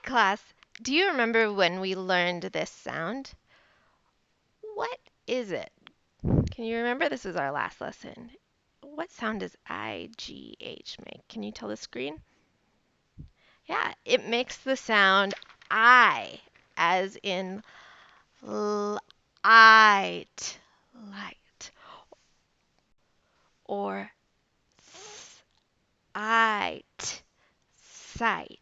Class, do you remember when we learned this sound? What is it? Can you remember? This was our last lesson. What sound does IGH make? Can you tell the screen? Yeah, it makes the sound I, as in light, light, or sight, sight.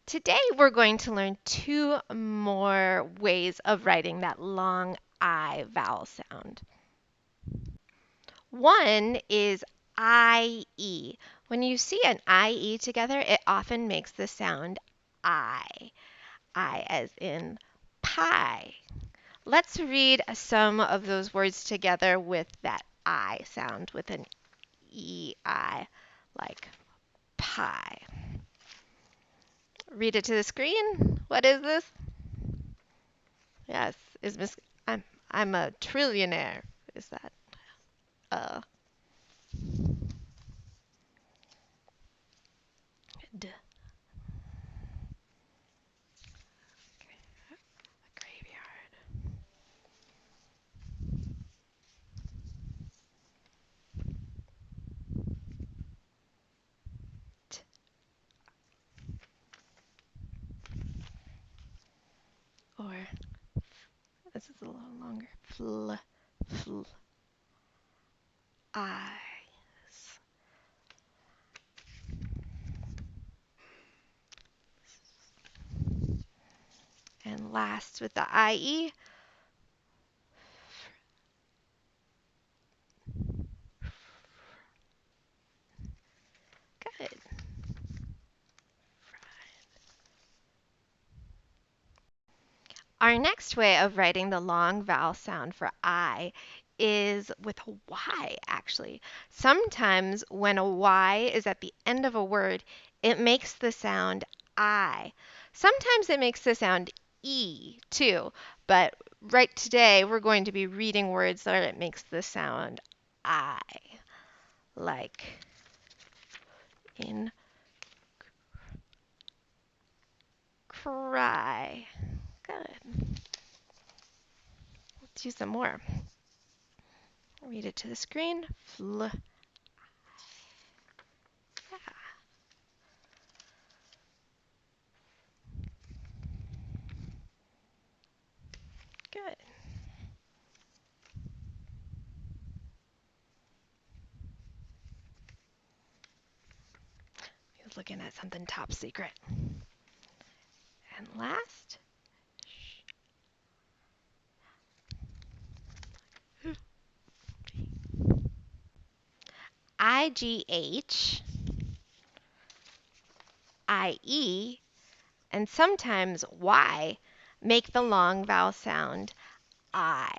Today we're going to learn two more ways of writing that long I vowel sound. One is IE. When you see an IE together, it often makes the sound I. I as in pie. Let's read some of those words together with that I sound, with an EI, like pie. Read it to the screen. What is this? Yes, is Miss I'm a trillionaire. Is that uh d graveyard? T, or this is a little longer. Fl, eyes. And last with the IE. Good. Our next way of writing the long vowel sound for I is with a Y, actually. Sometimes when a Y is at the end of a word, it makes the sound I. Sometimes it makes the sound E, too. But right today, we're going to be reading words that it makes the sound I, like in cry. Good. Let's use some more. Read it to the screen. Yeah. Good. He was looking at something top secret. And last, IGH, IE, and sometimes Y make the long vowel sound I.